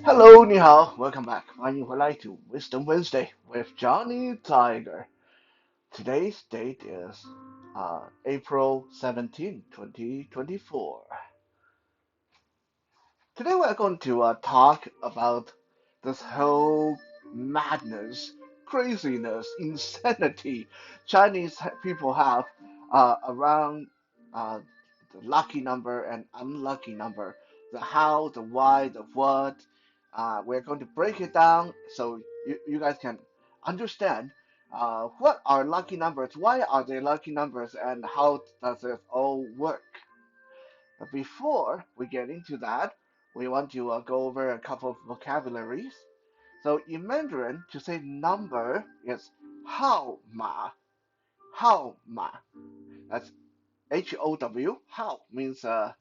Hello，你好，Welcome back，欢迎回来 to Wisdom Wednesday with Johnny Tiger. Today's date is April 17, 2024. Today we're going to talk about this whole madness, craziness, insanity Chinese people have around uh, the lucky number and unlucky number, the how, the why, the what. We're going to break it down so you guys can understand what are lucky numbers, why are they lucky numbers, and how does it all work. But before we get into that, we want to go over a couple of vocabularies. So in Mandarin, to say number is hao ma. Hao ma. That's How. Hao means uh,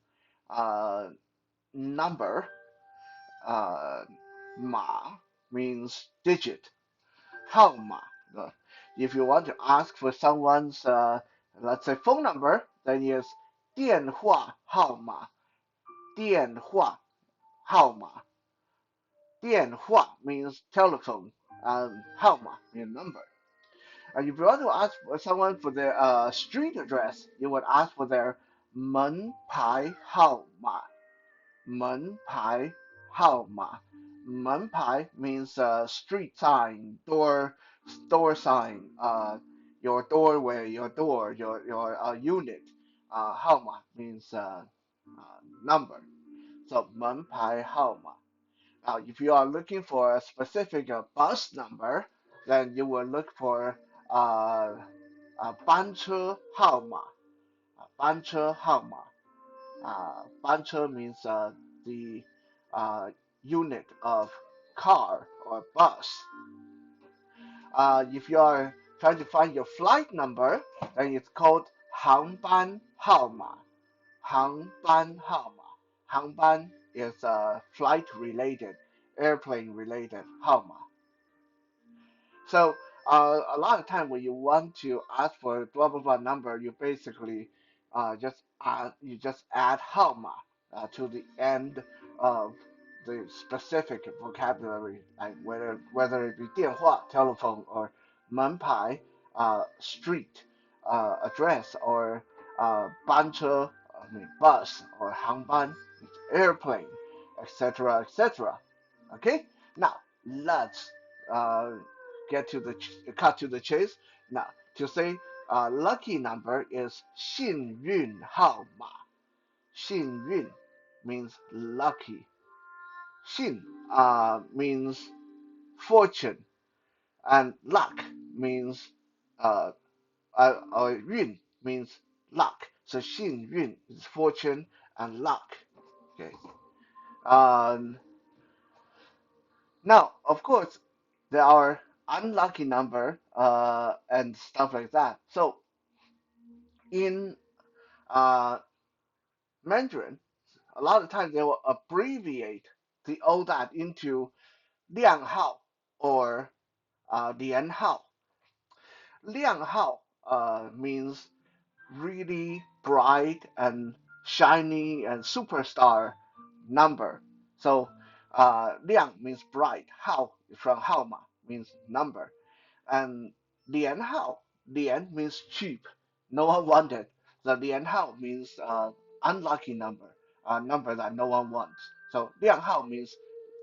number. Uh, ma means digit. Hao ma. Uh, If you want to ask for someone's, let's say, phone number, then it's 电话号码.电话电话 means telephone, and 号码 means number. And if you want to ask for someone for their street address, you would ask for their 门牌号码. 门牌号码. 门牌 means street sign, door sign, your doorway, your door, your unit. 号码 means number. So 门牌号码. If you are looking for a specific bus number, then you will look for 班车号码. 班车号码. 班车 means the uh, unit of car or bus. If you are trying to find your flight number, then it's called 航班号码. 航班号码. 航班 is flight related, airplane related 号码. So a lot of time when you want to ask for blah blah blah number, you basically just add 号码 to the end of the specific vocabulary, like whether it be 电话 telephone or 门牌 street address or 班车 I mean bus or 航班 airplane, etc., etc. Okay, now let's uh, get to the cut to the chase. Now to say lucky number is 幸运号码. 幸运 means lucky. 幸 means fortune, and luck means or 运 means luck. So 幸运 is fortune and luck. Okay. Um, Now, of course, there are unlucky number and stuff like that. So in uh, Mandarin, a lot of times they will abbreviate the all that into 亮号 or 连号. 亮号 means really bright and shiny and superstar number. So 亮 means bright, 号 from 号码 means number, and 连号 连 means cheap, no one wanted. The 连号 means unlucky number, a number that no one wants. So 亮号 means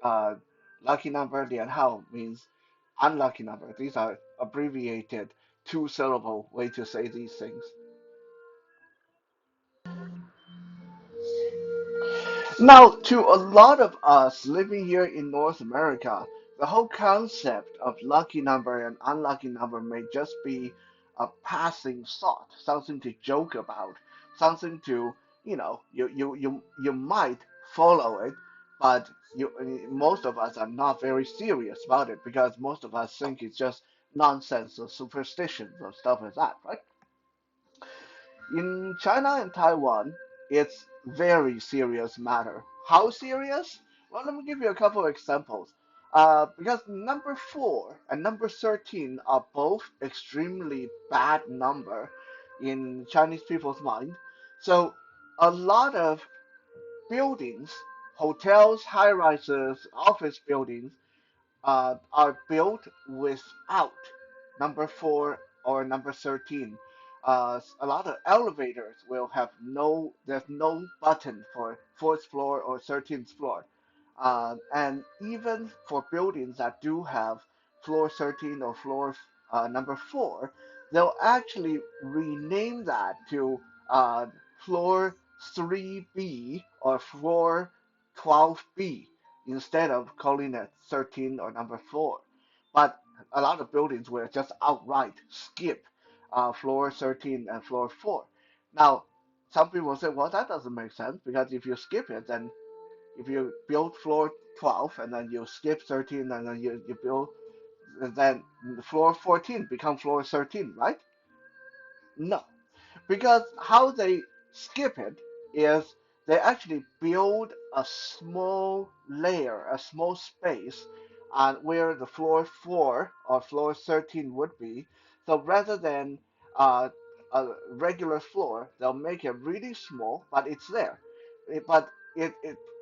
uh, lucky number, 连号 means unlucky number. These are abbreviated two-syllable way to say these things. Now, to a lot of us living here in North America, the whole concept of lucky number and unlucky number may just be a passing thought, something to joke about, something to, you might follow it, but most of us are not very serious about it because most of us think it's just nonsense or superstitions or stuff like that, right? In China and Taiwan, it's very serious matter. How serious? Well, let me give you a couple of examples. Because number 4 and number 13 are both extremely bad number in Chinese people's mind. So a lot of buildings hotels, high rises, office buildings are built without number 4 or number 13. A lot of elevators will have there's no button for fourth floor or 13th floor. And even for buildings that do have floor 13 or floor number 4, they'll actually rename that to floor 3B or floor 12B instead of calling it 13 or number 4. But a lot of buildings will just outright skip floor 13 and floor 4. Now, some people say, well, that doesn't make sense because if you skip it, then if you build floor 12 and then you skip 13 and then you build, then floor 14 become floor 13, right? No, because how they skip it is they actually build a small layer, a small space where the floor 4 or floor 13 would be. So rather than uh, a regular floor, they'll make it really small, but it's there. But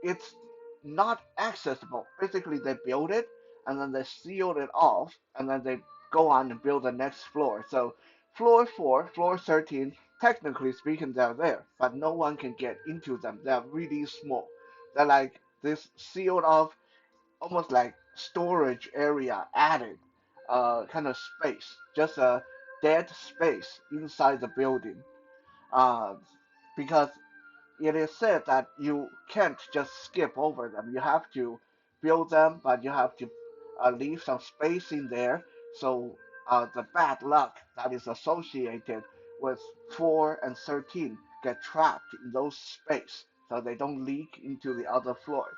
it's not accessible. Basically, they build it and then they sealed it off and then they go on and build the next floor. So floor 4, floor 13, technically speaking, they're there, but no one can get into them. They're really small. They're like this sealed off, almost like storage area added kind of space, just a dead space inside the building. Uh, because it is said that you can't just skip over them. You have to build them, but you have to leave some space in there so the bad luck that is associated with 4 and 13 get trapped in those space so they don't leak into the other floors.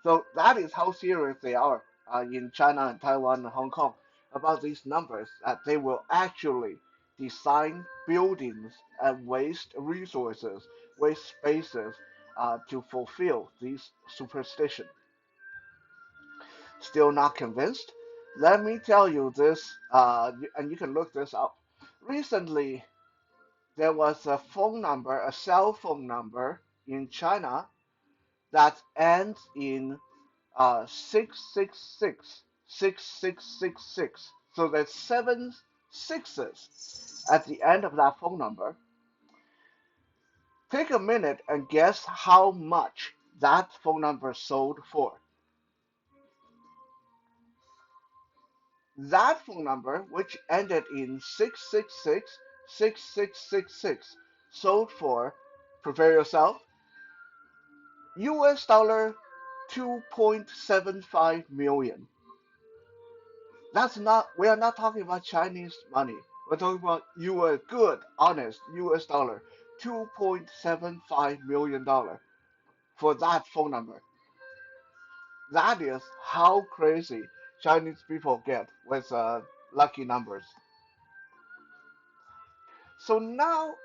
So that is how serious they are in China and Taiwan and Hong Kong about these numbers, that they will actually design buildings and waste resources, waste spaces to fulfill these superstitions. Still not convinced? Let me tell you this, and you can look this up. Recently, there was a phone number, a cell phone number in China that ends in 666, 6666. So there's seven sixes at the end of that phone number. Take a minute and guess how much that phone number sold for. That phone number, which ended in 666, 6666, sold for, prepare yourself, US dollar 2.75 million. That's not, we are not talking about Chinese money. We're talking about US, good, honest US dollar, $2.75 million for that phone number. That is how crazy Chinese people get with lucky numbers. So now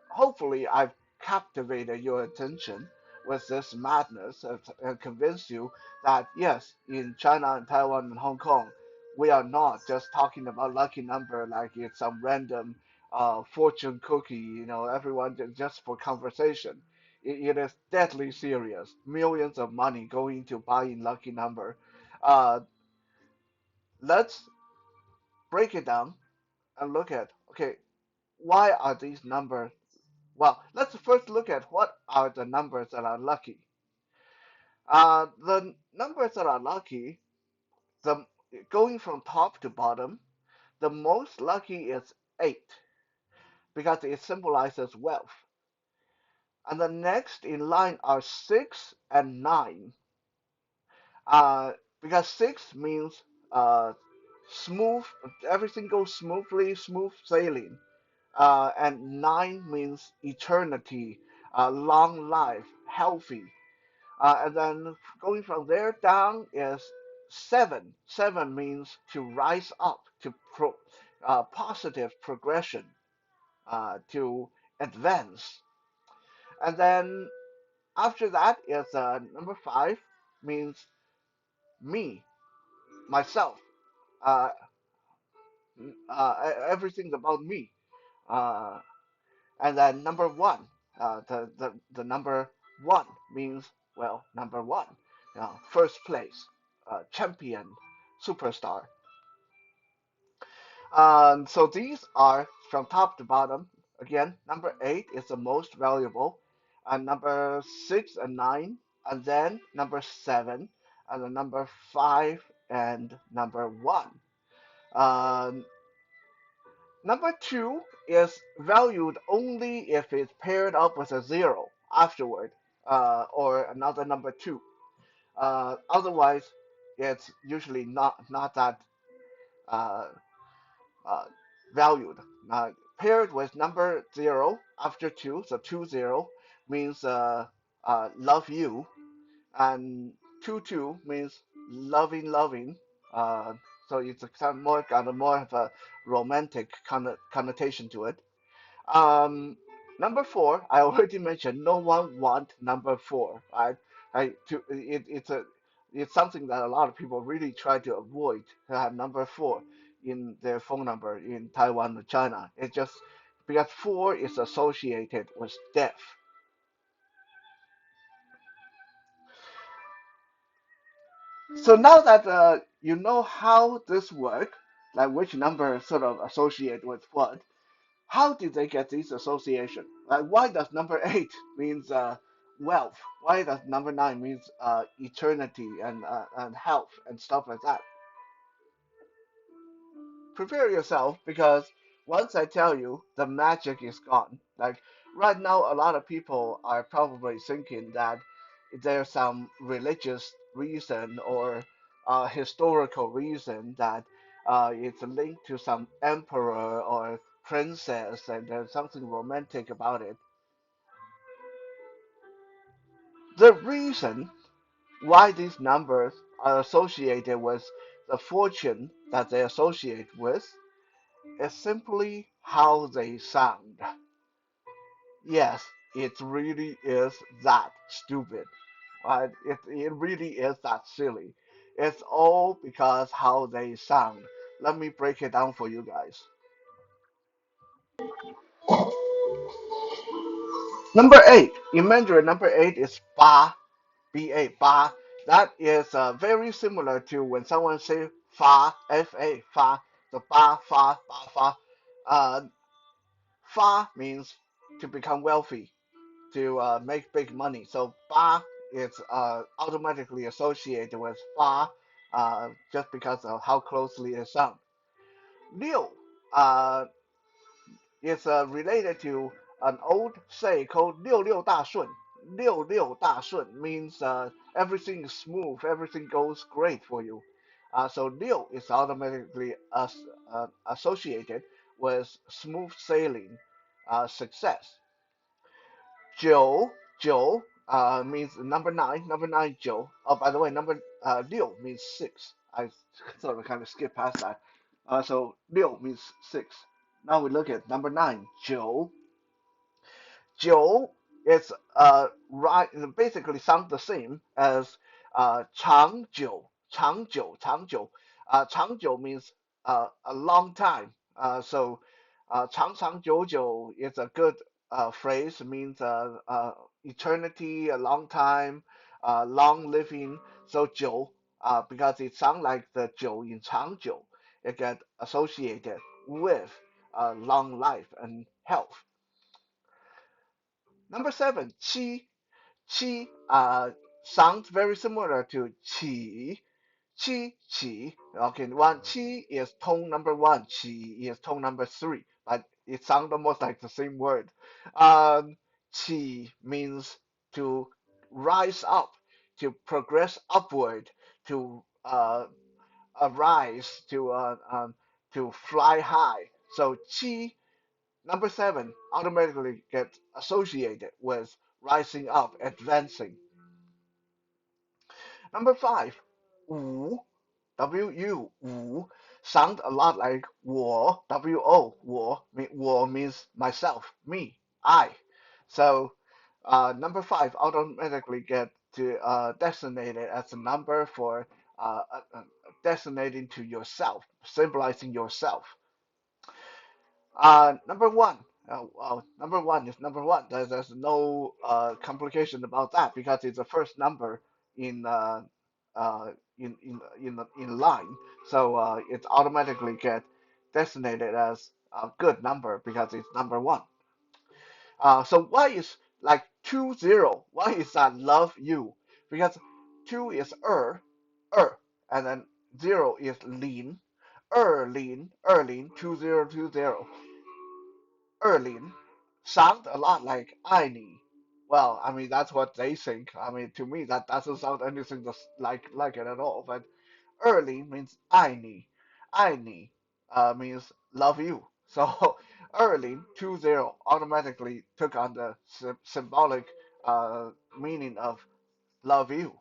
hopefully I've captivated your attention with this madness and convinced you that yes, in China and Taiwan and Hong Kong, we are not just talking about lucky number like it's some random fortune cookie, everyone just for conversation. It is deadly serious. Millions of money going to buying lucky number. Uh, let's break it down and look at okay, why are these numbers. Well, let's first look at what are the numbers that are lucky. The numbers that are lucky, the going from top to bottom, the most lucky is 8 because it symbolizes wealth. And the next in line are 6 and 9 uh, because 6 means smooth, everything goes smoothly, smooth sailing. And 9 means eternity, long life, healthy. And then going from there down is 7. 7 means to rise up, to positive progression, to advance. And then after that is number 5 means me, myself, uh, everything about me. Uh, and then number 1, the number 1 means Well, number one, first place, champion, superstar. So these are from top to bottom. Again, number eight is the most valuable, and number six and nine, and then number seven, and then number five and number one. Um, Number two is valued only if it's paired up with a zero afterward, or another number two. Otherwise, it's usually not that uh, uh, valued. Paired with number zero after two, so 20 means love you, and 22 means loving. Uh, so it's a kind of more got a more of a romantic connotation to it. Um, Number four, I already mentioned. No one want number four, right? It's something that a lot of people really try to avoid to have number four in their phone number in Taiwan or China. It's just because four is associated with death. So now that you know how this work, like which number sort of associate with what, how did they get this association? Like, why does number eight means wealth? Why does number nine means eternity and health and stuff like that? Prepare yourself because once I tell you, the magic is gone. Like right now, a lot of people are probably thinking that there's some religious reason or historical reason that it's linked to some emperor or princess and there's something romantic about it. The reason why these numbers are associated with the fortune that they associate with is simply how they sound. Yes, it really is that stupid. It really is that silly. It's all because how they sound. Let me break it down for you guys. Number eight. In Mandarin, number eight is ba, ba, ba. That is very similar to when someone say fa, fa, fa. So ba, fa, ba, fa. Uh, Fa means to become wealthy, to make big money. So ba is automatically associated with fa, just because of how closely it sounds. Liu uh, is related to an old say called 六六大顺. 六六大顺 means everything is smooth, everything goes great for you. So Liu is automatically associated with smooth sailing, success. 九 means number nine. Number nine 九. Oh, by the way, number 六 means six. I sort of kind of skipped past that. So 六 means six. Now we look at number nine 九. 九 is right basically sounds the same as 长久. 长久. 长久 means a long time. So 长长久久 is a good phrase. It means eternity, a long time, long living. So 久 because it sounds like the 久 in 长久, it get associated with long life and health. Number seven, qi. Qi sounds very similar to qi. Qi, qi. Okay, one qi is tone number one, qi is tone number three, but it sounds almost like the same word. Qi means to rise up, to progress upward, to arise, to fly high. So qi number seven automatically gets associated with rising up, advancing. Number five, 五, W-U, 五, sound a lot like 我, W-O, 我 means myself, me, I. So number five automatically get to designated as a number for designating to yourself, symbolizing yourself. Number one, Well, number one is number one. There's no complication about that because it's the first number in uh, in line, so it automatically get designated as a good number because it's number one. So why is like 20? Why is that love you? Because two is and then zero is lin, lin 2020. Erlin sound a lot like Aini. Well, I mean that's what they think. I mean to me that doesn't sound anything like it at all. But Erlin means Aini. Aini means love you. So Erlin 20 automatically took on the symbolic uh, meaning of love you.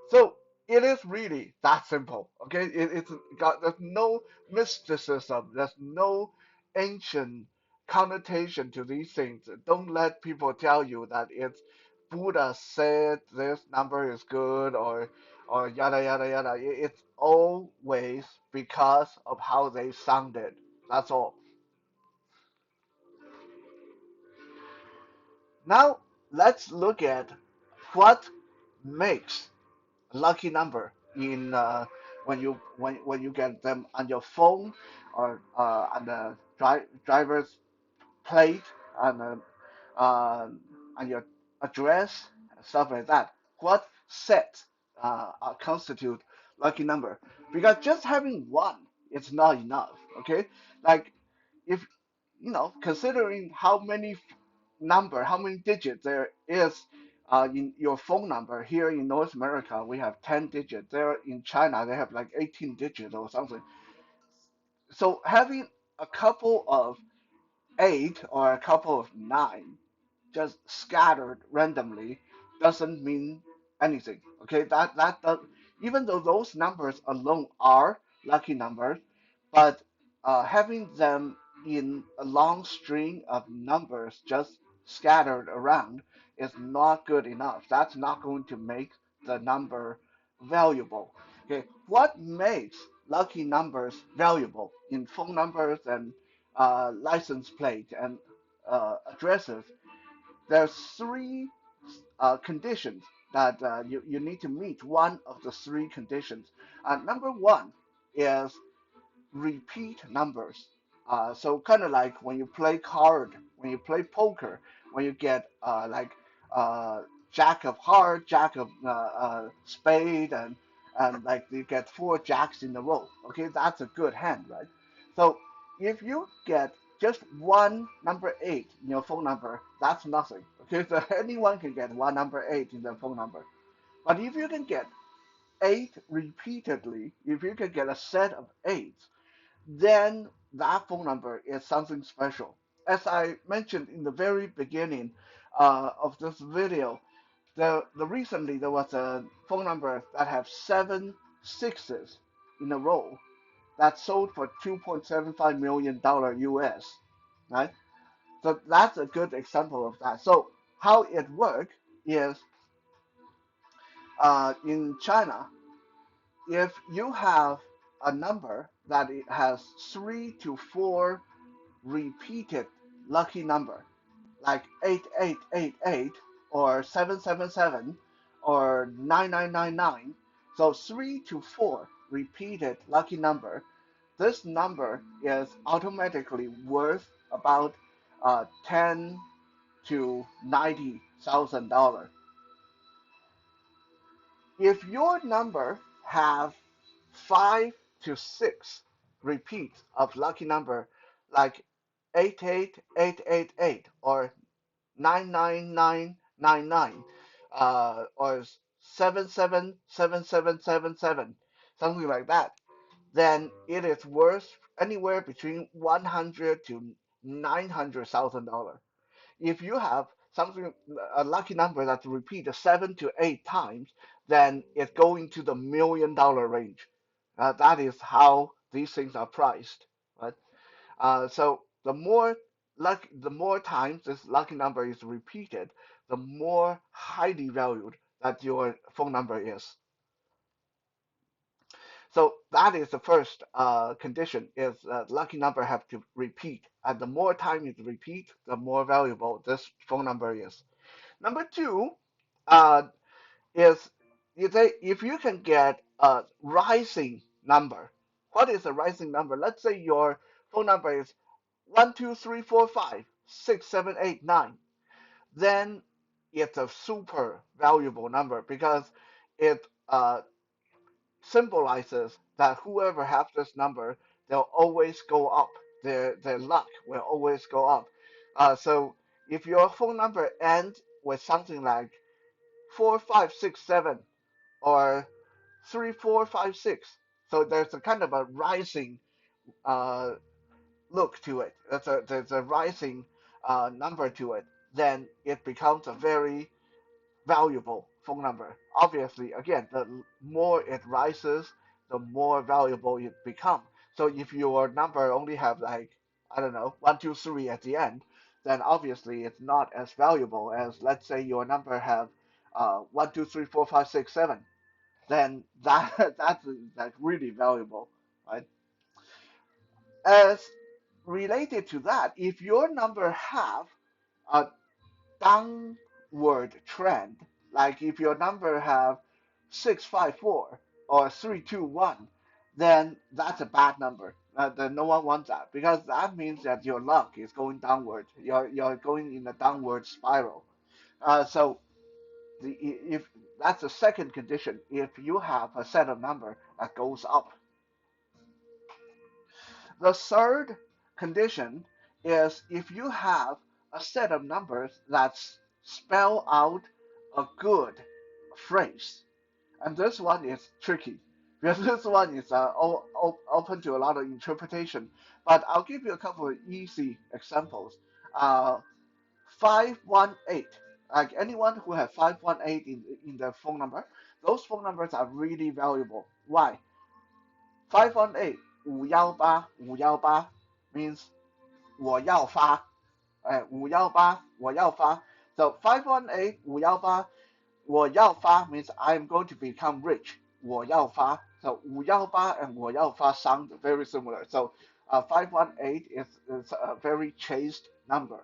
So it is really that simple. Okay, it's got there's no mysticism, there's no ancient connotation to these things. Don't let people tell you that it's Buddha said this number is good or yada yada yada. It's always because of how they sounded. That's all. Now let's look at what makes lucky number in when you get them on your phone or on the driver's plate on the on your address stuff like that. What sets constitute lucky number? Because just having one is not enough. Okay, like if considering how many how many digits there is in your phone number. Here in North America, we have 10 digits. There in China, they have like 18 digits or something. So having a couple of eight or a couple of nine just scattered randomly doesn't mean anything. Okay, that even though those numbers alone are lucky numbers, but having them in a long string of numbers just scattered around is not good enough. That's not going to make the number valuable. Okay, what makes lucky numbers valuable in phone numbers and license plate and addresses? There's three conditions that you need to meet. One of the three conditions. Number one is repeat numbers. So kind of like when you play card, when you play poker, when you get like uh, jack of heart, jack of spade, and like you get four jacks in a row. Okay, that's a good hand, right? So if you get just one number eight in your phone number, that's nothing. Okay, so anyone can get one number eight in their phone number. But if you can get eight repeatedly, if you can get a set of eights, then that phone number is something special. As I mentioned in the very beginning of this video, the recently there was a phone number that have seven sixes in a row that sold for $2.75 million US, right? So that's a good example of that. So how it works is in China, if you have a number that it has 3 to 4 repeated lucky number, like 8888 or 777 or 9999. So 3 to 4 repeated lucky number. This number is automatically worth about 10 to 90 thousand dollars. If your number have 5 to 6 repeats of lucky number like 88888 or 99999 or 777777, something like that, then it is worth anywhere between 100 to $900,000. If you have something a lucky number that repeats 7 to 8 times, then it's going to the $1 million range. That is how these things are priced, right? So the more times this lucky number is repeated, the more highly valued that your phone number is. So that is the first condition is lucky number have to repeat. And the more time it repeat, the more valuable this phone number is. Number two uh, is if you can get a rising number. What is a rising number? Let's say your phone number is 1, 2, 3, 4, 5, 6, 7, 8, 9. Then it's a super valuable number because it symbolizes that whoever has this number, they'll always go up. Their luck will always go up. So if your phone number ends with something like 4567 or 3456, so there's a kind of a rising uh, look to it. There's a rising number to it. Then it becomes a very valuable phone number. Obviously, again, the more it rises, the more valuable it becomes. So if your number only have like, I don't know, 1, 2, 3 at the end, then obviously it's not as valuable as, let's say, your number have 1, 2, 3, 4, 5, 6, 7. Then that's like really valuable, right? As related to that, if your number have a downward trend, like if your number have 654 or 321, then that's a bad number. Then no one wants that because that means that your luck is going downward. You're going in a downward spiral. So if that's the second condition, if you have a set of number that goes up. The third condition is if you have a set of numbers that spell out a good phrase. And this one is tricky because this one is open to a lot of interpretation. But I'll give you a couple of easy examples. Uh, 518. Like anyone who has 518 in their phone number, those phone numbers are really valuable. Why? 518 518 means 我要发，518我要发。So 518 518 我要发 means I'm going to become rich. 我要发. So 518 and 我要发 sound very similar. So 518 is a very chaste number.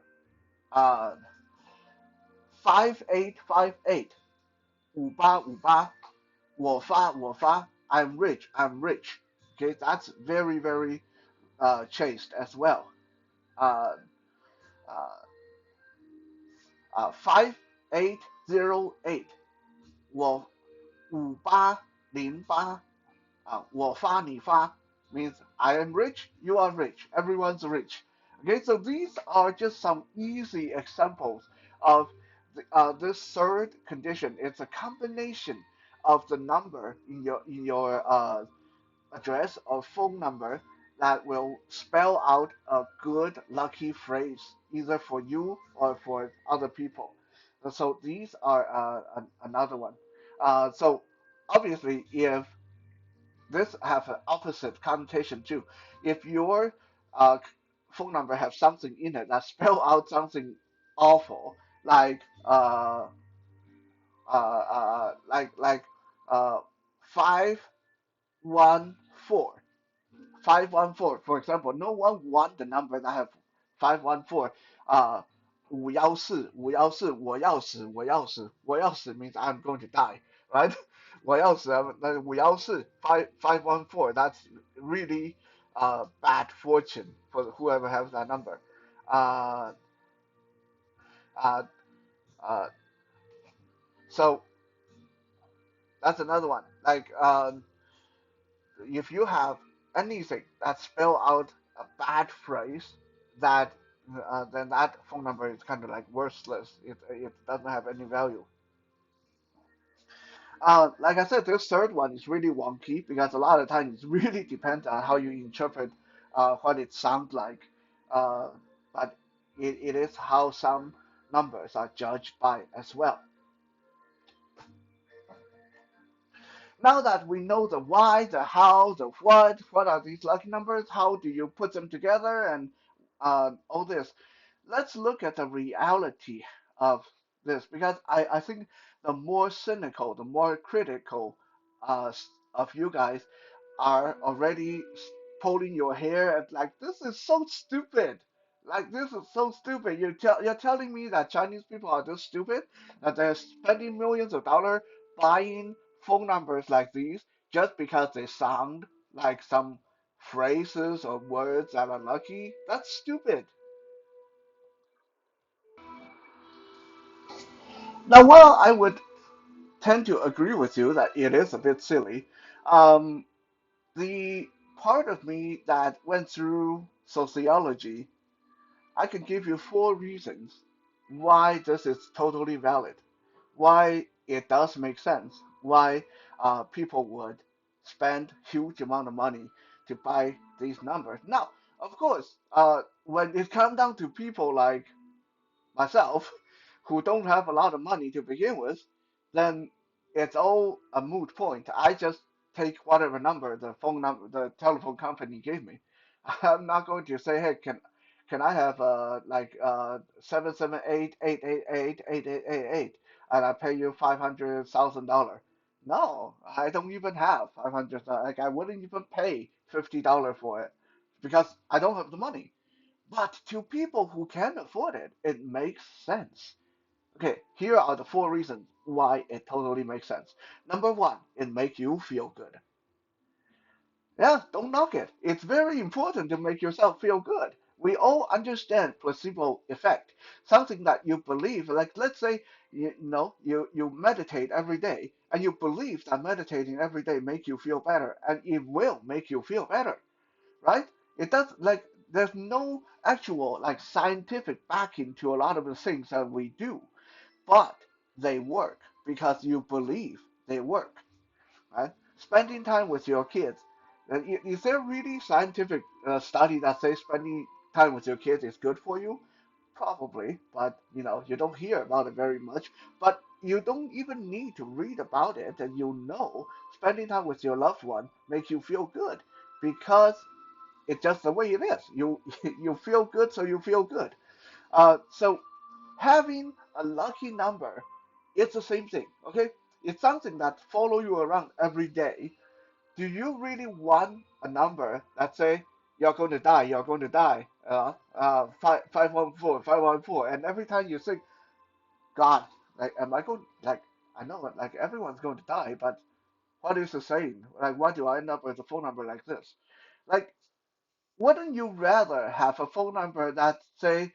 5858 5858 我发 I'm rich I'm rich. Okay, that's very very chaste as well. Uh, uh, 5808我5808我发你发 means I am rich, you are rich, everyone's rich. Okay, so these are just some easy examples of this third condition. It's a combination of the number in your address or phone number that will spell out a good lucky phrase either for you or for other people. So these are another one. So obviously, if this have an opposite connotation too, if your uh, phone number have something in it that spell out something awful, like like 514 514, for example, no one want the number that have 514. 514 means I'm going to die, right? 514 514. That's really bad fortune for whoever has that number. Uh, uh, uh, so that's another one. Like if you have anything that spell out a bad phrase, that then that phone number is kind of like worthless. It doesn't have any value. Like I said, this third one is really wonky because a lot of times it really depends on how you interpret what it sounds like. Uh, but it is how some numbers are judged by as well. Now that we know the why, the how, the what are these lucky numbers? How do you put them together and all this? Let's look at the reality of this because I think the more cynical, the more critical of you guys are already pulling your hair and like this is so stupid. Like this is so stupid. You're telling me that Chinese people are this stupid that they're spending millions of dollars buying phone numbers like these just because they sound like some phrases or words that are lucky? That's stupid. Now, well, I would tend to agree with you that it is a bit silly. Um, the part of me that went through sociology, I can give you four reasons why this is totally valid, why it does make sense, why people would spend huge amount of money to buy these numbers. Now, of course, when it comes down to people like myself, who don't have a lot of money to begin with, then it's all a moot point. I just take whatever number the phone number the telephone company gave me. I'm not going to say, hey, can I have 778 and I pay you $500,000. No, I don't even have 500. Like I wouldn't even pay $50 for it because I don't have the money. But to people who can afford it, it makes sense. Okay, here are the four reasons why it totally makes sense. Number one, it makes you feel good. Yeah, don't knock it. It's very important to make yourself feel good. We all understand placebo effect, something that you believe. Like let's say you meditate every day, and you believe that meditating every day make you feel better, and it will make you feel better, right? It does like there's no actual like scientific backing to a lot of the things that we do, but they work because you believe they work, right? Spending time with your kids. Is there really scientific study that says spending time with your kids is good for you? Probably, but you don't hear about it very much. But you don't even need to read about it, and spending time with your loved one makes you feel good because it's just the way it is. You you feel good, so you feel good. So having a lucky number, it's the same thing. Okay, it's something that follow you around every day. Do you really want a number that say you're going to die, you're going to die, 514, and every time you think, God, like, am I going like I know that like everyone's going to die, but what is the saying? Like, why do I end up with a phone number like this? Like, wouldn't you rather have a phone number that say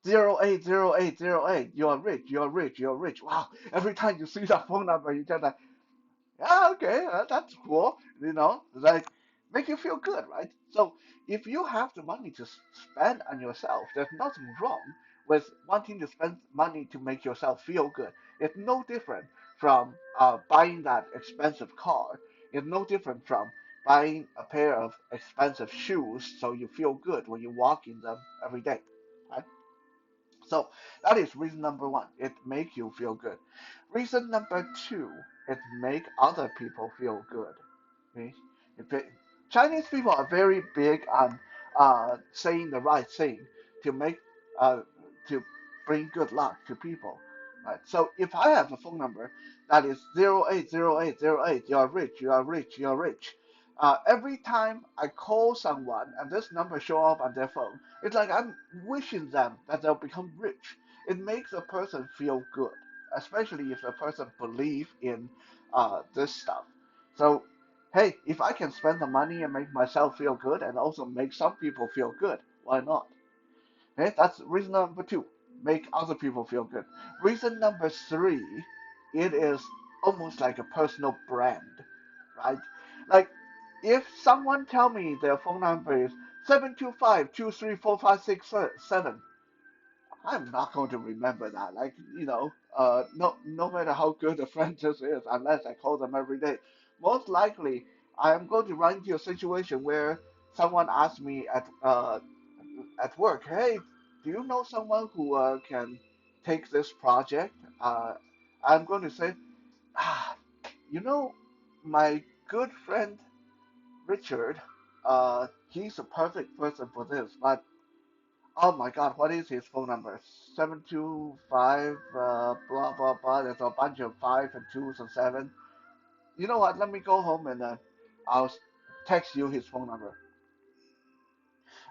080808, you're rich, you're rich, you're rich. Wow, every time you see that phone number you get like, yeah, okay, that's cool, like make you feel good, right? So if you have the money to spend on yourself, there's nothing wrong with wanting to spend money to make yourself feel good. It's no different from buying that expensive car. It's no different from buying a pair of expensive shoes so you feel good when you walk in them every day, right? So that is reason number one. It make you feel good. Reason number two, it make other people feel good. Okay? Chinese people are very big on saying the right thing to make uh, to bring good luck to people. Right? So if I have a phone number that is 080808, you're rich, you're rich, you're rich. Every time I call someone and this number show up on their phone, it's like I'm wishing them that they'll become rich. It makes a person feel good, especially if the person believe in this stuff. So hey, if I can spend the money and make myself feel good and also make some people feel good, why not? Okay, that's reason number two. Make other people feel good. Reason number three, it is almost like a personal brand, right? Like if someone tell me their phone number is 725234567, I'm not going to remember that. Like, no matter how good a friend this is, unless I call them every day, most likely I am going to run into a situation where someone asks me at work, hey, do you know someone who can take this project? I'm going to say, ah, you know, my good friend Richard, he's a perfect person for this, but oh my God, what is his phone number? 725, blah, blah, blah. There's a bunch of five and twos and seven. You know what? Let me go home and I'll text you his phone number,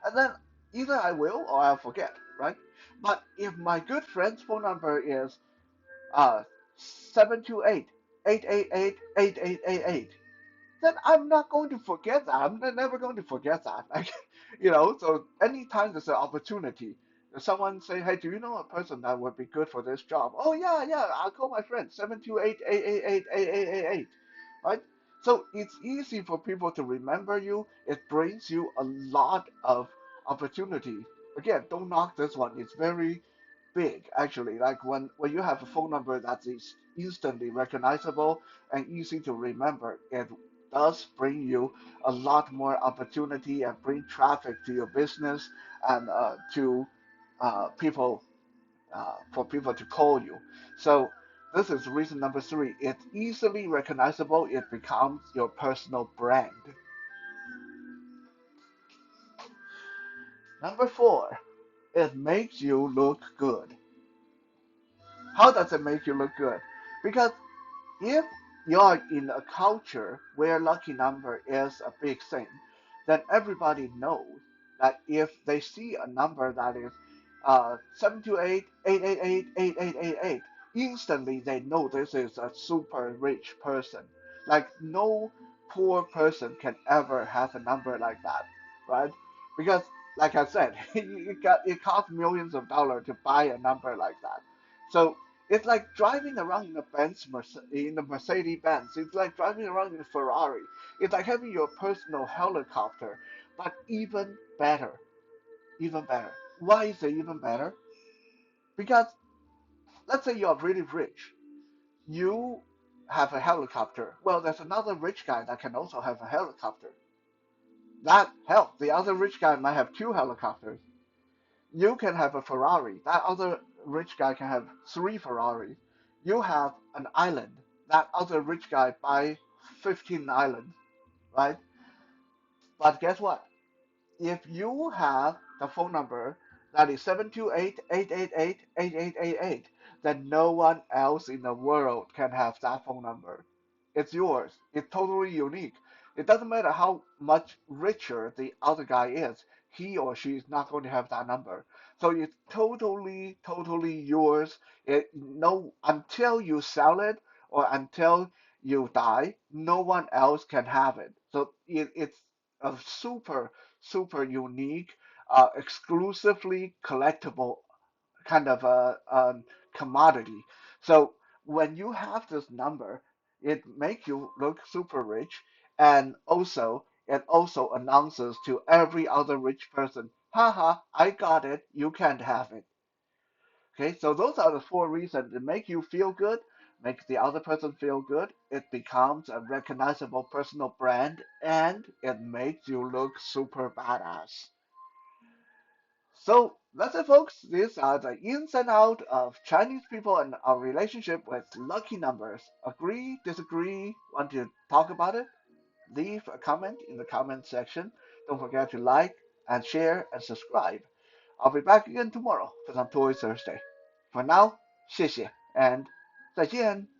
and then either I will or I'll forget, right? But if my good friend's phone number is 728 888 8888, then I'm not going to forget that. I'm never going to forget that. Like, so anytime there's an opportunity, if someone say, hey, do you know a person that would be good for this job? Oh, yeah, yeah, I'll call my friend, 728 888 8888, right? So it's easy for people to remember you. It brings you a lot of opportunity. Again, don't knock this one. It's very big, actually. Like when you have a phone number that is instantly recognizable and easy to remember, it does bring you a lot more opportunity and bring traffic to your business and to people for people to call you. So this is reason number three. It's easily recognizable. It becomes your personal brand. Number four, it makes you look good. How does it make you look good? Because if you're in a culture where lucky number is a big thing, then everybody knows that if they see a number that is 728 888 instantly they know this is a super rich person. Like no poor person can ever have a number like that, right? Because like I said, it costs millions of dollars to buy a number like that. So it's like driving around in a in a Mercedes Benz. It's like driving around in a Ferrari. It's like having your personal helicopter, but even better, even better. Why is it even better? Because let's say you're really rich, you have a helicopter. Well, there's another rich guy that can also have a helicopter. That helps. The other rich guy might have two helicopters. You can have a Ferrari. That other rich guy can have three Ferraris. You have an island. That other rich guy buy 15 islands, right? But guess what? If you have the phone number that is 728 888 8888, then no one else in the world can have that phone number. It's yours. It's totally unique. It doesn't matter how much richer the other guy is, he or she is not going to have that number. So it's totally, totally yours. No, until you sell it or until you die, no one else can have it. So it's a super, super unique, exclusively collectible kind of a commodity. So when you have this number, it makes you look super rich, and also it also announces to every other rich person, haha, I got it, you can't have it. Okay, so those are the four reasons. It make you feel good, make the other person feel good, it becomes a recognizable personal brand, and it makes you look super badass. So that's it, folks. These are the ins and out of Chinese people and our relationship with lucky numbers. Agree, disagree, want to talk about it? Leave a comment in the comment section. Don't forget to like and share and subscribe. I'll be back again tomorrow for some Toy Thursday. For now, 谢谢 and 再见。